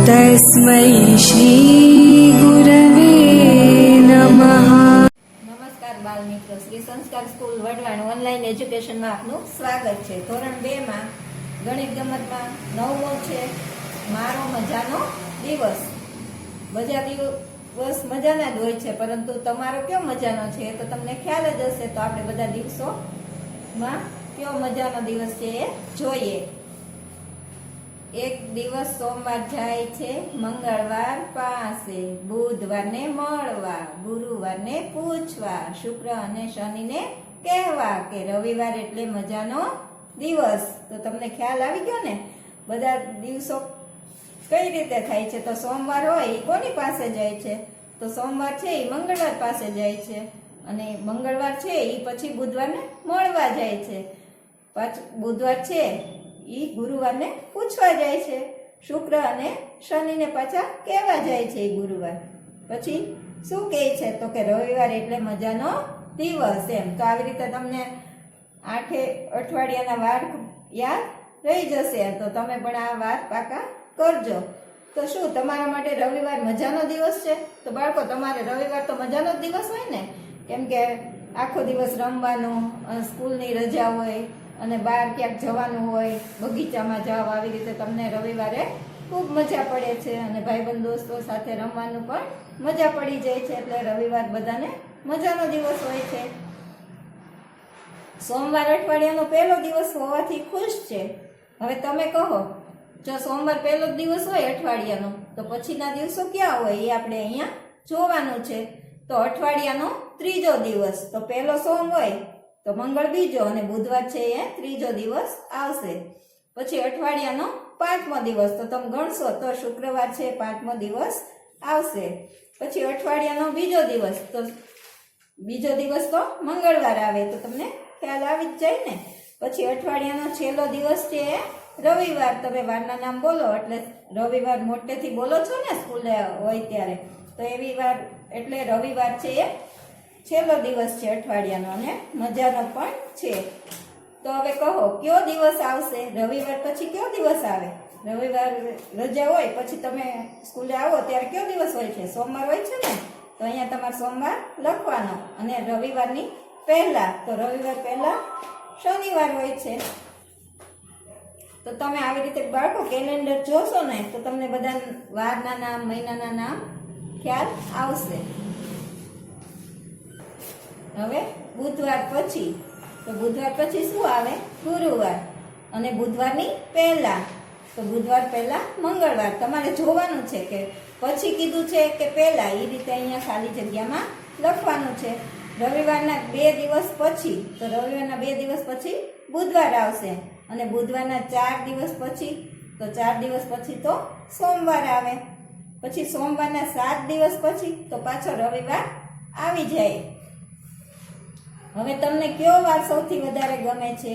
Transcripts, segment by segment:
तस्मै श्रीगुरवे नमः। નમસ્કાર બાળ મિત્રો, શ્રી સંસ્કાર સ્કૂલ વઢવાણ ઓનલાઈન એજ્યુકેશનમાં આપનું સ્વાગત છે. ધોરણ 2 માં ગણિત ગમતમાં 9મો છે મારો મજાનો દિવસ. બધા દિવસ મજાના જ હોય છે, પરંતુ તમારો કયો મજાનો છે એ તો તમને ખ્યાલ જ હશે. તો આપણે બધા દિવસોમાં કયો મજાનો દિવસ છે એ જોઈએ. એક દિવસ સોમવાર જાય છે મંગળવાર પાસે, બુધવારને મળવા, ગુરુવારને પૂછવા, શુક્ર અને શનિને કહેવા કે રવિવાર એટલે મજાનો દિવસ. તો તમને ખ્યાલ આવી ગયો ને બધા દિવસો કઈ રીતે થાય છે. તો સોમવાર હોય એ કોની પાસે જાય છે? તો સોમવાર છે એ મંગળવાર પાસે જાય છે, અને મંગળવાર છે એ પછી બુધવારને મળવા જાય છે. પાછું બુધવાર છે ઈ ગુરુવારને પૂછવા જાય છે, શુક્ર અને શનિને પાછા કહેવા જાય છે. એ ગુરુવાર પછી શું કહે છે? તો કે રવિવાર એટલે મજાનો દિવસ. એમ તો આવી રીતે તમને 8 અઠવાડિયાના વાર યાદ રહી જશે. તો તમે પણ આ વાર પાકા કરજો. તો શું તમારા માટે રવિવાર મજાનો દિવસ છે? તો બાળકો, તમારે રવિવાર તો મજાનો જ દિવસ હોય ને, કેમ કે આખો દિવસ રમવાનું, સ્કૂલની રજા હોય અને બહાર ક્યાંક જવાનું હોય, બગીચામાં જાઓ, આવી રીતે તમને રવિવારે ખૂબ મજા પડે છે. અને ભાઈબંધ દોસ્તો સાથે રમવાનું પણ મજા પડી જાય છે. એટલે રવિવાર બધાને મજાનો દિવસ હોય છે. સોમવાર અઠવાડિયાનો પહેલો દિવસ હોવાથી ખુશ છે. હવે તમે કહો, જો સોમવાર પહેલો દિવસ હોય અઠવાડિયાનો, તો પછીના દિવસો ક્યાં હોય એ આપણે અહીંયા જોવાનું છે. તો અઠવાડિયાનો ત્રીજો દિવસ, તો પહેલો સોમ હોય તો મંગળ બીજો અને બુધવાર છે એ ત્રીજો દિવસ આવશે. પછી અઠવાડિયાનો 5મો દિવસ, તો તમે ગણશો તો શુક્રવાર છે 5મો દિવસ આવશે. પછી અઠવાડિયાનો બીજો દિવસ, તો બીજો દિવસ તો મંગળવાર આવે. તો તમને ખ્યાલ આવી જ જાય ને. પછી અઠવાડિયાનો છેલ્લો દિવસ છે એ રવિવાર. તમે વારના નામ બોલો એટલે રવિવાર મોટેથી બોલો છો ને સ્કૂલે હોય ત્યારે, તો એવી વાર એટલે રવિવાર છે એ છેલ્લો દિવસ છે અઠવાડિયાનો અને મજાનો પણ છે. તો હવે કહો, કયો દિવસ આવશે? રવિવાર પછી કયો દિવસ આવે? રવિવાર રજા હોય પછી તમે સ્કૂલે આવો ત્યારે કયો દિવસ હોય છે? સોમવાર હોય છે ને. તો અહીંયા તમારે સોમવાર લખવાનો, અને રવિવારની પહેલા, તો રવિવાર પહેલા શનિવાર હોય છે. તો તમે આવી રીતે બાળકો કેલેન્ડર જોશો ને તો તમને બધા વારના નામ, મહિનાના નામ ખ્યાલ આવશે. હવે બુધવાર પછી, તો બુધવાર પછી શું આવે? ગુરુવાર. અને બુધવારની પહેલા, તો બુધવાર પહેલા મંગળવાર. તમારે જોવાનું છે કે પછી કીધું છે કે પહેલા, એ રીતે અહીંયા ખાલી જગ્યામાં લખવાનું છે. રવિવારના 2 દિવસ પછી, તો રવિવારના 2 દિવસ પછી બુધવાર આવશે. અને બુધવારના 4 દિવસ પછી, તો 4 દિવસ પછી તો સોમવાર આવે. પછી સોમવારના 7 દિવસ પછી તો પાછો રવિવાર આવી જાય. હવે તમને કયો વાર સૌથી વધારે ગમે છે?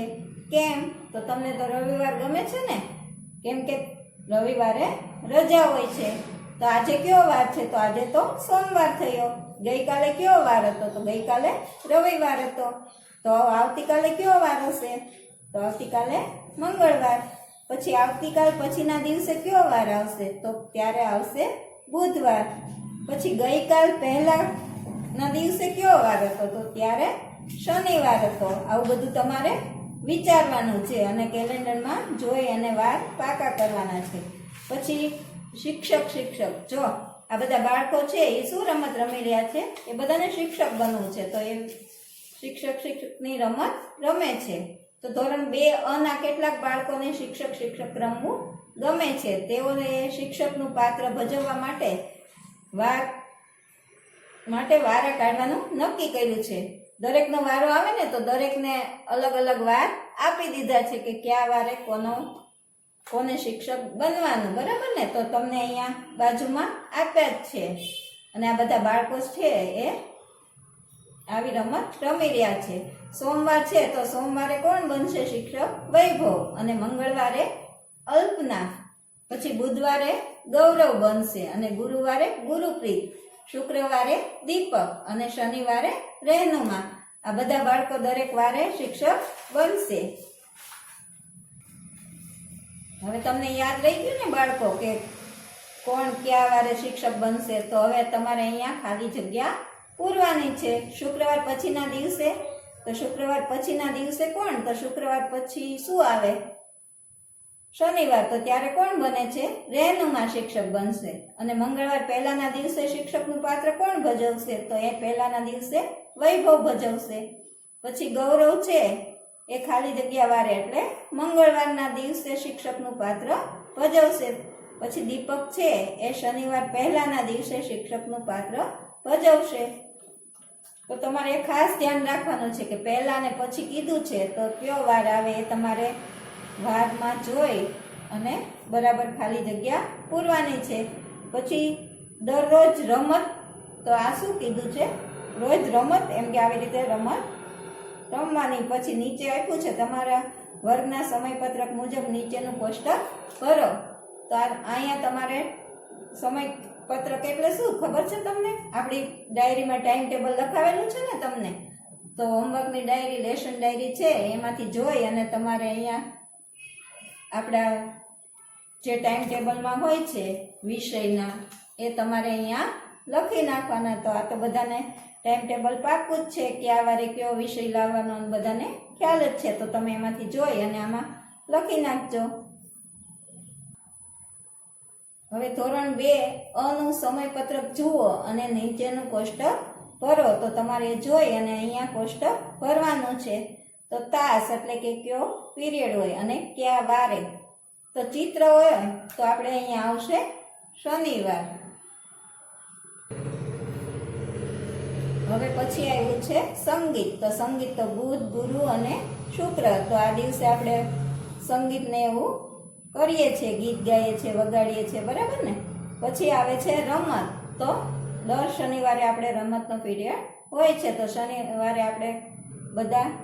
કેમ? તો તમને તો રવિવાર ગમે છે ને, કેમ કે રવિવારે રજા હોય છે. તો આજે કયો વાર છે? તો આજે તો સોમવાર થયો. ગઈકાલે કયો વાર હતો? તો ગઈકાલે રવિવાર હતો. તો આવતીકાલે કયો વાર હશે? તો આવતીકાલે મંગળવાર. પછી આવતીકાલ પછીના દિવસે કયો વાર આવશે? તો ત્યારે આવશે બુધવાર. પછી ગઈકાલ પહેલાના દિવસે કયો વાર હતો? તો ત્યારે શનિવાર હતો. આવું બધું તમારે વિચારવાનું છે અને કેલેન્ડરમાં જોઈ અને વાર પાકા કરવાના છે. પછી શિક્ષક, જો આ બધા બાળકો છે એ શું રમત રમી રહ્યા છે? એ બધાને શિક્ષક બનવું છે. તો એ શિક્ષકની રમત રમે છે. તો ધોરણ 2 ના કેટલાક બાળકોને શિક્ષક રમવું ગમે છે. તેઓને શિક્ષકનું પાત્ર ભજવવા માટે વારા કાઢવાનું નક્કી કર્યું છે. દરેકનો વારો આવે ને તો દરેકને અલગ અલગ વાર આપી દીધા છે કે કયા વારે કોને શિક્ષક બનવાનું, બરાબર ને. તો તમને અહીંયા બાજુમાં આપ્યા જ છે. અને આ બધા બાળકો છે એ આવી રમત રમી રહ્યા છે. સોમવાર છે તો સોમવારે કોણ બનશે શિક્ષક? વૈભવ. અને મંગળવારે અલ્પના. પછી બુધવારે ગૌરવ બનશે, અને ગુરુવારે ગુરુપ્રીત, શુક્રવારે દીપક, અને શનિવારે રહેનુમા. આ બધા બાળકો દરેક વારે શિક્ષક બનશે. હવે તમને યાદ રહી ગયું ને બાળકો કે કોણ કયા વારે શિક્ષક બનશે, તો હવે તમારે અહીંયા ખાલી જગ્યા પૂરવાની છે. શુક્રવાર પછીના દિવસે, તો શુક્રવાર પછીના દિવસે કોણ, તો શુક્રવાર પછી શું આવે, શનિવાર, તો ત્યારે કોણ બને છે, રહેનુમા શિક્ષક બનશે. અને મંગળવાર પહેલાના દિવસે શિક્ષકનું પાત્ર કોણ ભજવશે, તો એ પહેલાના દિવસે વૈભવ ભજવશે. પછી ગૌરવ છે એ ખાલી જગ્યા વારે એટલે મંગળવારના દિવસે શિક્ષકનું પાત્ર ભજવશે. પછી દીપક છે એ શનિવાર પહેલાના દિવસે શિક્ષકનું પાત્ર ભજવશે. તો તમારે એ ખાસ ધ્યાન રાખવાનું છે કે પહેલા ને પછી કીધું છે તો કયો વાર આવે એ તમારે વારમાં જોઈ અને બરાબર ખાલી જગ્યા પૂરવાની છે. પછી દરરોજ રમત, તો આ શું કીધું છે, રોજ રમત, એમ કે આવી રીતે રમત રમવાની. પછી નીચે આપ્યું છે તમારા વર્ગના સમયપત્રક મુજબ નીચેનું કોષ્ટક ભરો. તો અહીંયા તમારે સમયપત્રક એટલે શું ખબર છે તમને, આપણી ડાયરીમાં ટાઈમ ટેબલ લખાવેલું છે ને તમને, તો હોમવર્કની ડાયરી, લેશન ડાયરી છે એમાંથી જોઈ અને તમારે અહીંયા આપણા જે ટાઈમ ટેબલમાં હોય છે વિષયના એ તમારે અહીંયા લખી નાખવાના. તો આ તો બધાને ટાઈમ ટેબલ પાકું જ છે કે આ વારે કયો વિષય લાવવાનો બધાને ખ્યાલ જ છે. તો તમે એમાંથી જોઈ અને આમાં લખી નાખજો. હવે ધોરણ 2 નું સમયપત્રક જુઓ અને નીચેનું કોષ્ટક ભરો. તો તમારે જોઈ અને અહીંયા કોષ્ટક ભરવાનું છે. તો તાસ એટલે કે કયો પીરિયડ હોય અને કયા વારે. તો ચિત્ર હોય તો આપણે અહીંયા આવશે શનિવાર. હવે પછી આવ્યું છે સંગીત. તો સંગીત તો બુધ, ગુરુ અને શુક્ર. તો આ દિવસે આપણે સંગીતને એવું કરીએ છીએ, ગીત ગાઈએ છીએ, વગાડીએ છીએ, બરાબર ને. પછી આવે છે રમત. તો દર શનિવારે આપણે રમતનો પીરિયડ હોય છે. તો શનિવારે આપણે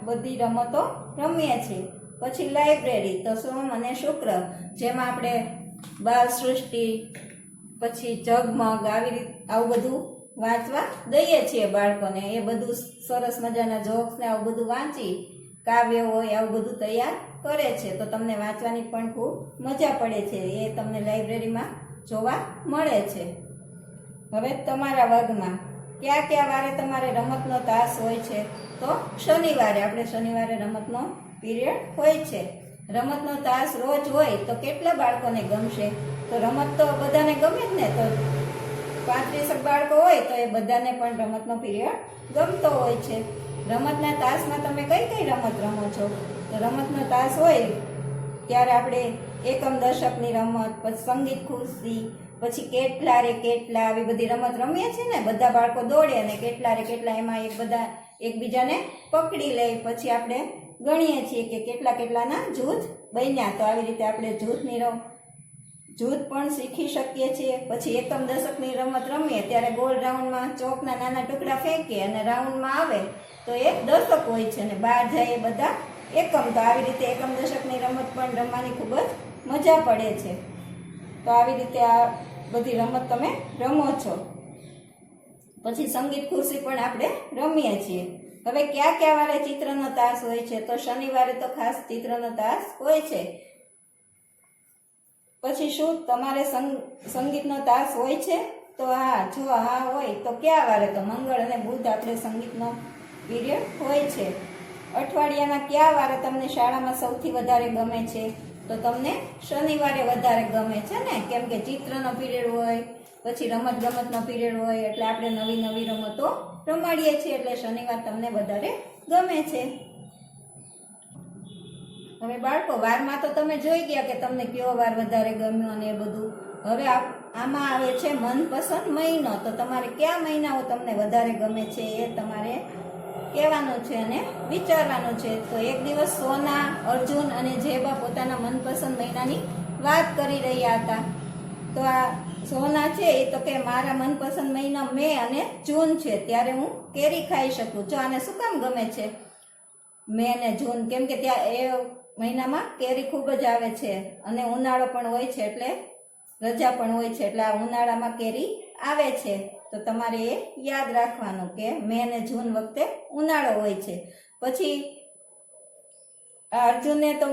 બધી રમતો રમીએ છીએ. પછી લાઇબ્રેરી, તો સોમ અને શુક્ર, જેમાં આપણે બાળ સૃષ્ટિ, પછી જગમગ, આવું બધું વાંચવા દઈએ છીએ બાળકોને. એ બધું સરસ મજાના જોક્સ ને આવું બધું વાંચી, કાવ્ય હોય આવું બધું તૈયાર કરે છે. તો તમને વાંચવાની પણ ખૂબ મજા પડે છે. એ તમને લાઇબ્રેરીમાં જોવા મળે છે. હવે તમારા વર્ગમાં કયા વારે તમારે રમતનો તાસ હોય છે, તો શનિવારે. આપણે શનિવારે રમતનો પીરિયડ હોય છે. રમતનો તાસ રોજ હોય તો કેટલા બાળકોને ગમશે, તો રમત તો બધાને ગમે જ ને. તો 35 બાળકો હોય તો એ બધાને પણ રમતનો પીરિયડ ગમતો હોય છે. રમતના તાસમાં તમે કઈ કઈ રમત રમો છો, તો રમતનો તાસ હોય ત્યારે આપણે એકમ દશકની રમત, પછી સંગીત ખુરશી, પછી કેટલા રે કેટલા, આવી બધી રમત રમીએ છીએ ને. બધા બાળકો દોડે અને કેટલા રે કેટલા એમાં બધા એકબીજાને પકડી લે. પછી આપણે ગણીએ છીએ કે કેટલા કેટલાના જૂથ બન્યા. તો આવી રીતે આપણે જૂથ પણ શીખી શકીએ છીએ. પછી એકમ દશકની રમત રમીએ ત્યારે ગોળ રાઉન્ડમાં ચોકના નાના ટુકડા ફેંકીએ અને રાઉન્ડમાં આવે તો એ દશક હોય છે અને બહાર જાય એ બધા એકમ. તો આવી રીતે એકમ દશકની રમત પણ રમવાની ખૂબ જ મજા પડે છે. તો આવી રીતે આ બધી રમત તમે રમો છો. પછી સંગીત ખુરશી પણ આપણે રમીએ છીએ. હવે કયા વારે ચિત્રનો તાસ હોય છે, તો શનિવારે તો ખાસ ચિત્રનો તાસ હોય છે. પછી શું તમારે સંગીતનો તાસ હોય છે, તો જો હા હોય તો કયા વારે, તો મંગળ અને બુધ આપણે સંગીતનો પીરિયડ હોય છે. અઠવાડિયાના કયા વારે તમને શાળામાં સૌથી વધારે ગમે છે, તો તમને શનિવારે વધારે ગમે છે ને, કેમ કે ચિત્રનો પીરિયડ હોય, પછી રમત ગમતનો પીરિયડ હોય, એટલે આપણે નવી નવી રમતો રમાડીએ છીએ, એટલે શનિવાર તમને વધારે ગમે છે. હવે બાળકો વારમાં તો તમે જોઈ ગયા કે તમને કયો વાર વધારે ગમ્યો અને એ બધું. હવે આમાં આવે છે મનપસંદ મહિનો. તો તમારે કયા મહિનાઓ તમને વધારે ગમે છે એ તમારે કહેવાનું છે અને વિચારવાનું છે. તો એક દિવસ સોના, અર્જુન અને જેબા પોતાના મનપસંદ મહિનાની વાત કરી રહ્યા હતા. તો આ સોના છે એ તો કે મારા મનપસંદ મહિના મે અને જૂન છે, ત્યારે હું કેરી ખાઈ શકું છું. આને શું કામ ગમે છે મે અને જૂન, કેમ કે ત્યાં એ મહિનામાં કેરી ખૂબ જ આવે છે અને ઉનાળો પણ હોય છે, એટલે રજા પણ હોય છે, એટલે આ ઉનાળામાં કેરી આવે છે. તો તમારે એ યાદ રાખવાનું કે મે અને જૂન વખતે ઉનાળો હોય છે. પછી અર્જુનને તો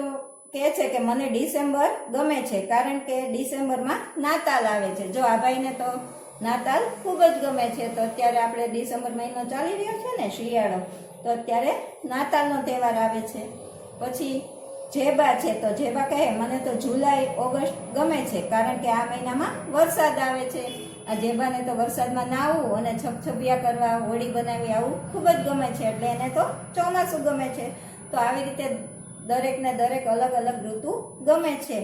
કહે છે કે મને ડિસેમ્બર ગમે છે કારણ કે ડિસેમ્બરમાં નાતાલ આવે છે. જો આ ભાઈને તો નાતાલ ખૂબ જ ગમે છે. તો અત્યારે આપણે ડિસેમ્બર મહિનો ચાલી રહ્યો છે ને, શિયાળો, તો અત્યારે નાતાલનો તહેવાર આવે છે. પછી જેબા છે, તો જેબા કહે મને તો જુલાઈ ઓગસ્ટ ગમે છે કારણ કે આ મહિનામાં વરસાદ આવે છે. આ જેબાને તો વરસાદમાં નાહવું અને છપછપિયા કરવા, હોળી બનાવી આવું ખૂબ જ ગમે છે, એટલે એને તો ચોમાસું ગમે છે. તો આવી રીતે દરેકને દરેક અલગ અલગ ઋતુ ગમે છે.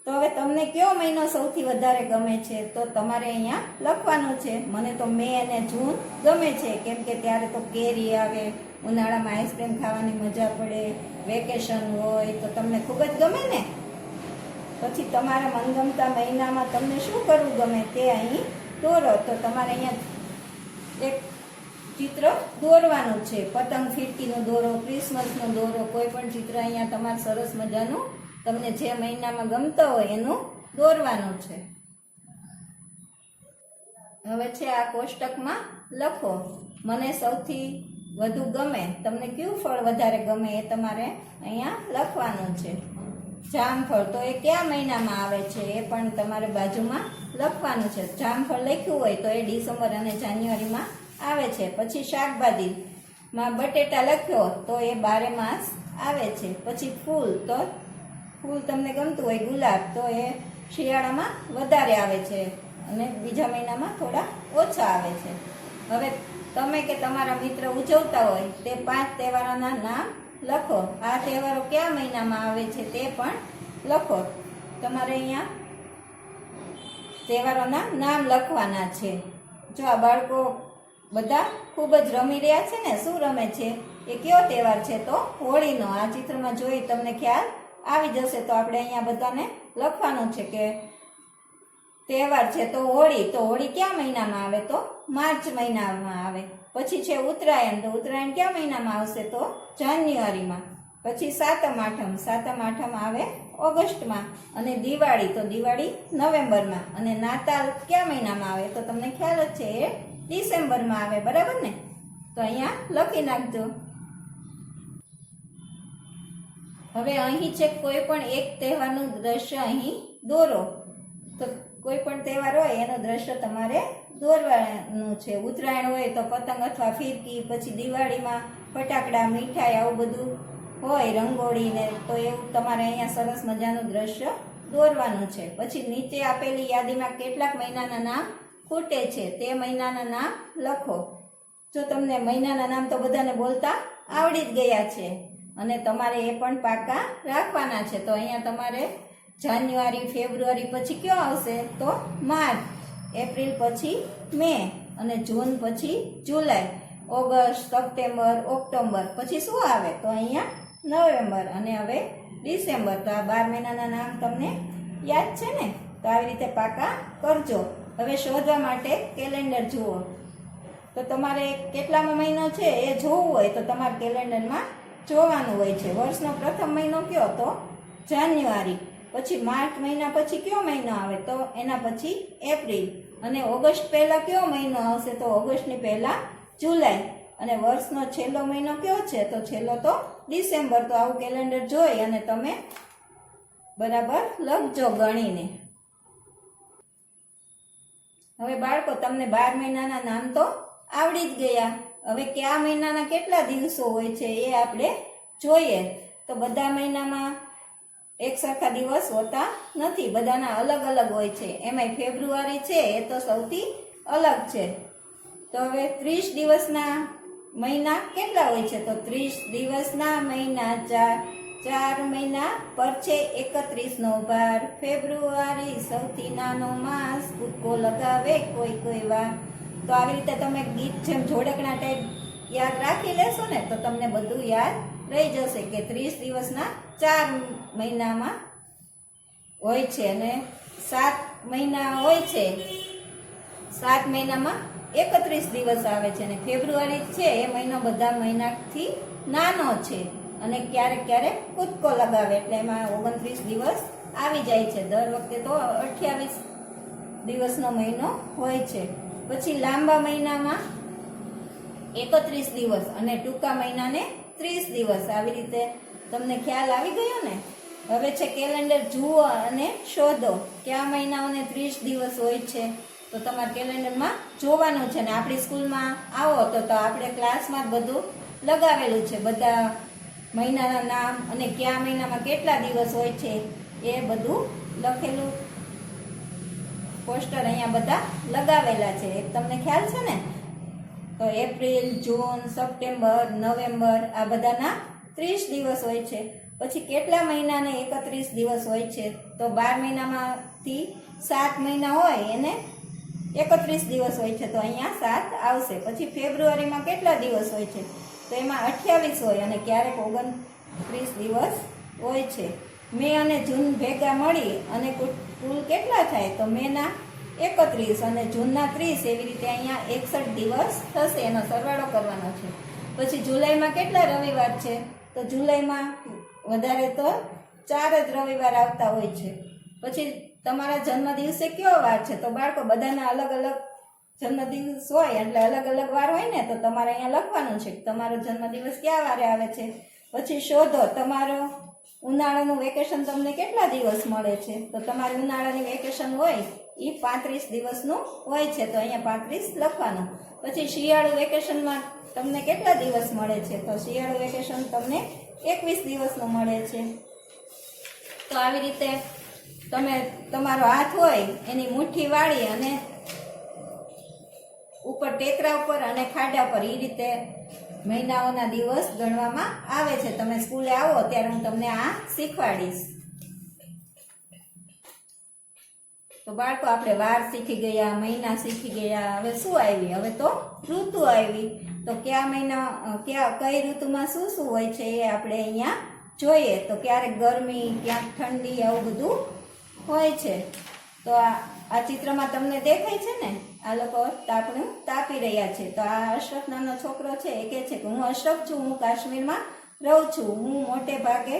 તો હવે તમને કયો મહિનો સૌથી વધારે ગમે છે? તો તમારે અહીંયા લખવાનું છે. મને તો મે અને જૂન ગમે છે કેમ કે ત્યારે તો કેરી આવે, ઉનાળામાં આઈસ્ક્રીમ ખાવાની મજા પડે, વેકેશન હોય, તો તમને ખૂબ જ ગમે ને. પછી તમારા મનગમતા મહિનામાં તમને શું કરવું ગમે તે અહીં દોરો. તો તમારે અહીંયા એક ચિત્ર દોરવાનું છે. પતંગ ફિરકીનું દોરો, ક્રિસમસનું દોરો, કોઈ પણ ચિત્ર અહીંયા તમારે સરસ મજાનું તમને જે મહિનામાં ગમતો હોય એનું દોરવાનું છે. હવે છે આ કોષ્ટકમાં લખો મને સૌથી વધુ ગમે, તમને કયું ફળ વધારે ગમે એ તમારે અહીંયા લખવાનું છે. જામફળ, તો એ કયા મહિનામાં આવે છે એ પણ તમારે બાજુમાં લખવાનું છે. જામફળ લખ્યું હોય તો એ ડિસેમ્બર અને જાન્યુઆરીમાં આવે છે. પછી શાકભાજીમાં બટેટા લખ્યો તો એ 12 માસ આવે છે. પછી ફૂલ, તો ફૂલ તમને ગમતું હોય ગુલાબ, તો એ શિયાળામાં વધારે આવે છે અને બીજા મહિનામાં થોડા ઓછા આવે છે. હવે તમે કે તમારા મિત્ર ઉજવતા હોય તે 5 તહેવારોના નામ લખો. આ તહેવારો કયા મહિનામાં આવે છે તે પણ લખો. તમારે અહીંયા તહેવારોના નામ લખવાના છે. જો આ બાળકો બધા ખૂબ જ રમી રહ્યા છે ને, શું રમે છે એ કયો તહેવાર છે? તો હોળીનો. આ ચિત્રમાં જોઈ તમને ખ્યાલ આવી જશે. તો આપણે અહીંયા બધાને લખવાનું છે કે તહેવાર છે તો હોળી. તો હોળી કયા મહિનામાં આવે? તો માર્ચ મહિનામાં આવે. પછી છે ઉત્તરાયણ, તો ઉત્તરાયણ કયા મહિનામાં આવશે? તો જાન્યુઆરીમાં. પછી સાતમ આઠમ, સાતમ આઠમ આવે ઓગસ્ટમાં. અને દિવાળી, તો દિવાળી નવેમ્બરમાં. અને નાતાલ કયા મહિનામાં આવે? તો તમને ખ્યાલ જ છે એ ડિસેમ્બરમાં આવે, બરાબર ને? તો અહીંયા લખી નાખજો. હવે અહીં છે કોઈ પણ એક તહેવારનું દ્રશ્ય અહીં દોરો. તો કોઈ પણ તહેવાર હોય એનું દ્રશ્ય તમારે દોરવાનું છે. ઉત્તરાયણ હોય તો પતંગ અથવા ફિરકી, પછી દિવાળીમાં ફટાકડા, મીઠાઈ, આવું બધું હોય, રંગોળી ને, તો એવું તમારે અહીંયા સરસ મજાનું દ્રશ્ય દોરવાનું છે. પછી નીચે આપેલી યાદીમાં કેટલાક મહિનાના નામ ખૂટે છે તે મહિનાના નામ લખો. જો તમને મહિનાના નામ તો બધાને બોલતા આવડી જ ગયા છે અને તમારે એ પણ પાકા રાખવાના છે. તો અહીંયા તમારે જાન્યુઆરી, ફેબ્રુઆરી પછી કયો આવશે? તો માર્ચ. એપ્રિલ પછી મે, અને જૂન પછી જુલાઈ, ઓગસ્ટ, સપ્ટેમ્બર, ઓક્ટોબર પછી શું આવે? તો અહીંયા નવેમ્બર. અને હવે ડિસેમ્બર. તો આ 12 મહિનાના નામ તમને યાદ છે ને? તો આવી રીતે પાકા કરજો. હવે શોધવા માટે કેલેન્ડર જુઓ. તો તમારે કેટલામો મહિનો છે એ જોવું હોય તો તમારે કેલેન્ડરમાં જોવાનું હોય છે. વર્ષનો પ્રથમ મહિનો કયો? તો જાન્યુઆરી. પછી માર્ચ મહિના પછી કયો મહિનો આવે? તો એના પછી એપ્રિલ. અને ઓગસ્ટ પહેલા કયો મહિનો આવશે? તો ઓગસ્ટની પહેલા જુલાઈ. અને વર્ષનો છેલ્લો મહિનો કયો છે? તો છેલ્લો તો ડિસેમ્બર. તો આવું કેલેન્ડર જોઈ અને તમે બરાબર લખજો ગણીને. હવે બાળકો તમને 12 મહિનાના નામ તો આવડી જ ગયા. હવે કયા મહિનાના કેટલા દિવસો હોય છે એ આપણે જોઈએ. તો બધા મહિનામાં એક સરખા દિવસ હોતા નથી, બધાના અલગ અલગ હોય છે. એમાંય ફેબ્રુઆરી છે એ તો સૌથી અલગ છે. તો હવે 30 દિવસના મહિના કેટલા હોય છે? તો 30 દિવસના મહિના 4 મહિના પર છે 31નો ભાર. ફેબ્રુઆરી સૌથી નાનો માસ, કૂદકો લગાવે કોઈ વાર. તો આવી રીતે તમે ગીત જેમ જોડકણા ટાઈપ યાદ રાખી લેશો ને તો તમને બધું યાદ રહી જશે કે 30 દિવસના 4 મહિનામાં હોય છે અને 7 મહિના હોય છે. 7 મહિનામાં 31 દિવસ આવે છે અને ફેબ્રુઆરી છે એ મહિનો બધા મહિનાથી નાનો છે અને ક્યારેક ક્યારેક કૂદકો લગાવે એટલે એમાં 29 દિવસ આવી જાય છે. દર વખતે તો 28 દિવસનો મહિનો હોય છે. પછી લાંબા મહિનામાં 31 દિવસ અને ટૂંકા મહિનાને 30 દિવસ. આવી રીતે તમને ખ્યાલ આવી ગયો ને? હવે છે કેલેન્ડર જુઓ અને શોધો કયા મહિનાઓને 30 દિવસ હોય છે. તો તમારે કેલેન્ડરમાં જોવાનું છે ને આપણી સ્કૂલમાં આવો તો આપણે ક્લાસમાં જ બધું લગાવેલું છે. બધા મહિનાના નામ અને કયા મહિનામાં કેટલા દિવસ હોય છે એ બધું લખેલું પોસ્ટર અહીંયા બધા લગાવેલા છે. તમને ખ્યાલ છે ને? તો એપ્રિલ, જૂન, સપ્ટેમ્બર, નવેમ્બર આ બધાના 30 દિવસ હોય છે. પછી કેટલા મહિનાને 31 દિવસ હોય છે? તો 12 મહિનામાંથી 7 મહિના હોય એને 31 દિવસ હોય છે, તો અહીંયા 7 આવશે. પછી ફેબ્રુઆરીમાં કેટલા દિવસ હોય છે? તો એમાં 28 હોય અને ક્યારેક 29 દિવસ હોય છે. મે અને જૂન ભેગા મળી અને કુલ કેટલા થાય? તો મેના 31 અને જૂનના 30, એવી રીતે અહીંયા 61 દિવસ થશે. એનો સરવાળો કરવાનો છે. પછી જુલાઈમાં કેટલા રવિવાર છે? તો જુલાઈમાં વધારે તો 4 જ રવિવાર આવતા હોય છે. પછી તમારા જન્મદિવસે કયો વાર છે? તો બાળકો બધાના અલગ અલગ જન્મદિવસ હોય એટલે અલગ અલગ વાર હોય ને, તો તમારે અહીંયા લખવાનું છે કે તમારો જન્મદિવસ કયા વારે આવે છે. પછી શોધો તમારો ઉનાળાનું વેકેશન તમને કેટલા દિવસ મળે છે? તો તમારે ઉનાળાની વેકેશન હોય એ 35 દિવસનું હોય છે, તો અહીંયા 35 લખવાનું. પછી શિયાળુ વેકેશનમાં તમને કેટલા દિવસ મળે છે? તો શિયાળુ વેકેશન તમને 21 દિવસનું મળે છે. તો આવી રીતે તમે તમારો હાથ હોય એની મુઠ્ઠી વાળી અને ઉપર ટેકરા ઉપર અને ખાડા પર એ રીતે મહિનાઓના દિવસ ગણવામાં આવે છે. તમે સ્કૂલે આવો ત્યારે હું તમને આ શીખવાડીશ. તો બાળકો આપણે વાર શીખી ગયા, મહિના શીખી ગયા. હવે શું આવી? હવે તો ઋતુ આવી. તો કયા મહિના કઈ ઋતુમાં શું શું હોય છે એ આપણે અહીંયા જોઈએ. તો ક્યારેક ગરમી, ક્યાંક ઠંડી, આવું બધું હોય છે. તો આ ચિત્રમાં તમને દેખાય છે ને, આ લોકો તાપણું તાપી રહ્યા છે. તો આ અશરફ નામનો છોકરો છે એ કહે છે કે હું અશરફ છું, હું કાશ્મીરમાં રહું છું. હું મોટે ભાગે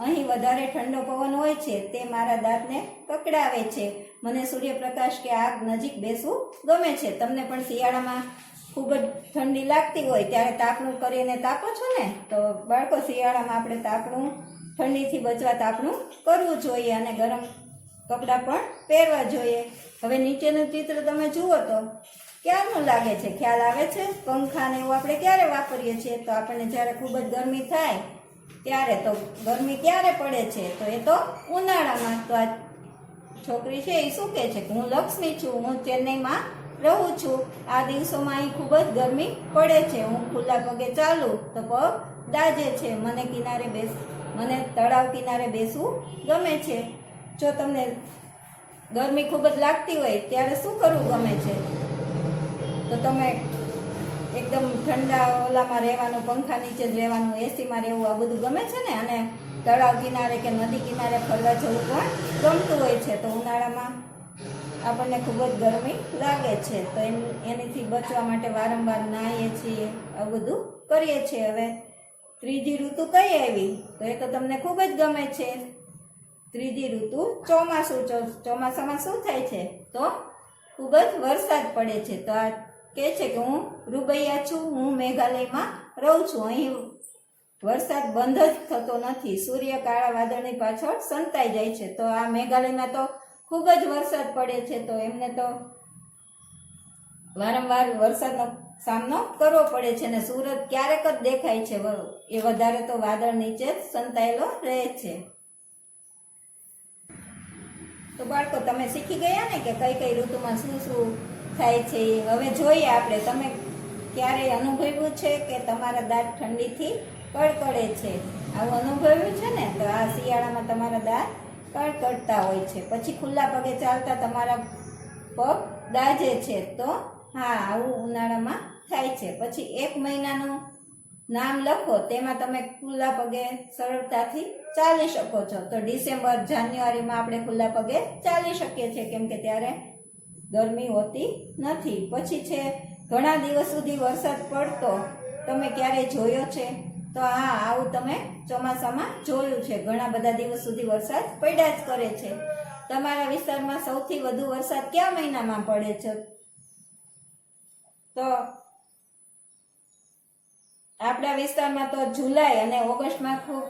અહીં વધારે ઠંડો પવન હોય છે, તે મારા દાંતને કકડાવે છે. મને સૂર્યપ્રકાશ કે આગ નજીક બેસવું ગમે છે. તમને પણ શિયાળામાં ખૂબ જ ઠંડી લાગતી હોય ત્યારે તાપણું કરીને તાપો છો ને? તો બાળકો શિયાળામાં આપણે તાપણું, ઠંડીથી બચવા તાપણું કરવું જોઈએ અને ગરમ કપડાં પણ પહેરવા જોઈએ. હવે નીચેનું ચિત્ર તમે જુઓ તો ક્યારનું લાગે છે? ખ્યાલ આવે છે? પંખા ને એવું આપણે ક્યારે વાપરીએ છીએ? તો આપણને જ્યારે ખૂબ જ ગરમી થાય ત્યારે. તો ગરમી ક્યારે પડે છે? તો એ તો ઉનાળામાં. તો આ છોકરી છે એ શું કહે છે કે હું લક્ષ્મી છું, હું ચેન્નઈમાં રહું છું. આ દિવસોમાં અહીં ખૂબ જ ગરમી પડે છે. હું ખુલ્લા પગે ચાલું તો પગ દાજે છે. મને તળાવ કિનારે બેસવું ગમે છે. જો તમને ગરમી ખૂબ જ લાગતી હોય ત્યારે શું કરવું ગમે છે? તો તમે એકદમ ઠંડા ઓલામાં રહેવાનું, પંખા નીચે જ રહેવાનું, એસીમાં રહેવું, આ બધું ગમે છે ને? અને તળાવ કિનારે કે નદી કિનારે ફરવા જવું પણ ગમતું હોય છે. તો ઉનાળામાં આપણને ખૂબ જ ગરમી લાગે છે, તો એનાથી બચવા માટે વારંવાર નાહીએ છીએ, આ બધું કરીએ છીએ. હવે ત્રીજી ઋતુ કઈ આવી? તો એ તો તમને ખૂબ જ ગમે છે. ત્રીજી ઋતુ ચોમાસું. ચોમાસામાં શું થાય છે? તો ખૂબ જ વરસાદ પડે છે. તો આ કહે છે કે હું રૂબૈયા છું, હું મેઘાલયમાં રહું છું. અહીં વરસાદ બંધ જ થતો નથી. સૂર્ય કાળા વાદળની પાછળ સંતાઈ જાય છે. તો આ મેઘાલયમાં તો ખૂબ જ વરસાદ પડે છે. તો એમને તો વારંવાર વરસાદનો સામનો કરવો પડે છે અને સૂરજ ક્યારેક જ દેખાય છે. એ વધારે તો વાદળ નીચે જ સંતાયેલો રહે છે. તો બાળકો તમે શીખી ગયા ને કે કઈ કઈ ઋતુમાં શું શું થાય છે. હવે જોઈએ આપણે, તમે ક્યારેય અનુભવ્યું છે કે તમારા દાંત ઠંડીથી કડકડે છે? આવું અનુભવ્યું છે ને? તો આ શિયાળામાં તમારા દાંત કડકડતા હોય છે. પછી ખુલ્લા પગે ચાલતા તમારા પગ દાજે છે. તો હા, આવું ઉનાળામાં થાય છે. પછી 1 મહિનાનું નામ લખો, તેમાં તમે ખુલ્લા પગે સરળતાથી ચાલી શકો છો. તો ડિસેમ્બર, જાન્યુઆરીમાં આપણે ખુલ્લા પગે ચાલી શકીએ છીએ, કેમ કે ત્યારે ગરમી હોતી નથી. પછી છે ઘણા દિવસ સુધી વરસાદ પડતો, તમે ક્યારેય જોયો છે? તો હા, આવું તમે ચોમાસામાં જોયું છે. ઘણા બધા દિવસ સુધી વરસાદ પડ્યા જ કરે છે. તમારા વિસ્તારમાં સૌથી વધુ વરસાદ કયા મહિનામાં પડે છે? તો આપણા વિસ્તારમાં તો જુલાઈ અને ઓગસ્ટમાં ખૂબ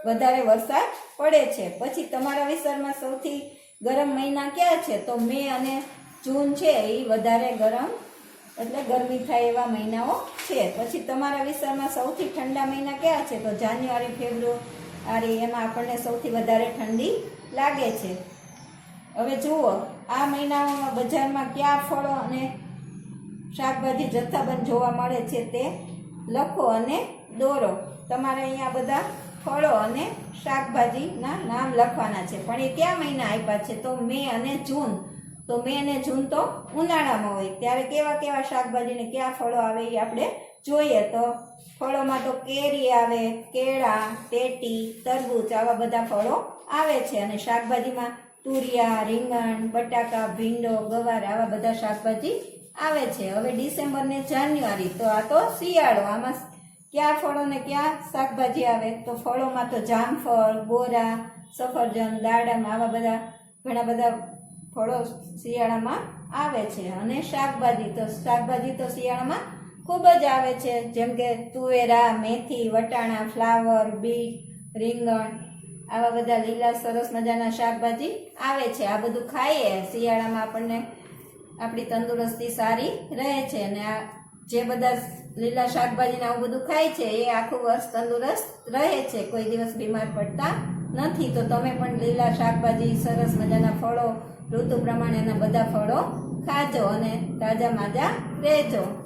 વધારે વરસાદ પડે છે. પછી તમારા વિસ્તારમાં સૌથી ગરમ મહિના કયા છે? તો મે અને જૂન છે એ વધારે ગરમ એટલે ગરમી થાય એવા મહિનાઓ છે. પછી તમારા વિસ્તારમાં સૌથી ઠંડા મહિના કયા છે? તો જાન્યુઆરી, ફેબ્રુઆરી, એમાં આપણને સૌથી વધારે ઠંડી લાગે છે. હવે જુઓ, આ મહિનાઓમાં બજારમાં કયા ફળો અને શાકભાજી જથ્થાબંધ જોવા મળે છે તે લખો અને દોરો. તમારે અહીંયા બધા ફળો અને શાકભાજીના નામ લખવાના છે. પણ એ કયા મહિના આપ્યા છે? તો મે અને જૂન. તો મે અને જૂન તો ઉનાળામાં હોય, ત્યારે કેવા કેવા શાકભાજી ને કયા ફળો આવે એ આપણે જોઈએ. તો ફળોમાં તો કેરી આવે, કેળા, ટેટી, તરબૂચ, આવા બધા ફળો આવે છે. અને શાકભાજીમાં તુરિયા, રીંગણ, બટાકા, ભીંડો, ગવાર, આવા બધા શાકભાજી આવે છે. હવે ડિસેમ્બર ને જાન્યુઆરી, તો આ તો શિયાળો. આમાં કયા ફળો ને કયા શાકભાજી આવે? તો ફળોમાં તો જામફળ, બોરા, સફરજન, દાડમ, આવા બધા ઘણા બધા ફળો શિયાળામાં આવે છે. અને શાકભાજી તો શિયાળામાં ખૂબ જ આવે છે, જેમ કે તુવેરા, મેથી, વટાણા, ફ્લાવર, બીટ, રીંગણ, આવા બધા લીલા સરસ મજાના શાકભાજી આવે છે. આ બધું ખાઈએ શિયાળામાં આપણને આપણી તંદુરસ્તી સારી રહે છે. અને આ જે બધા લીલા શાકભાજીને આવું બધું ખાય છે એ આખું વર્ષ તંદુરસ્ત રહે છે, કોઈ દિવસ બીમાર પડતા નથી. તો તમે પણ લીલા શાકભાજી, સરસ મજાના ફળો, ઋતુ પ્રમાણેના બધા ફળો ખાજો અને તાજા માજા રહેજો.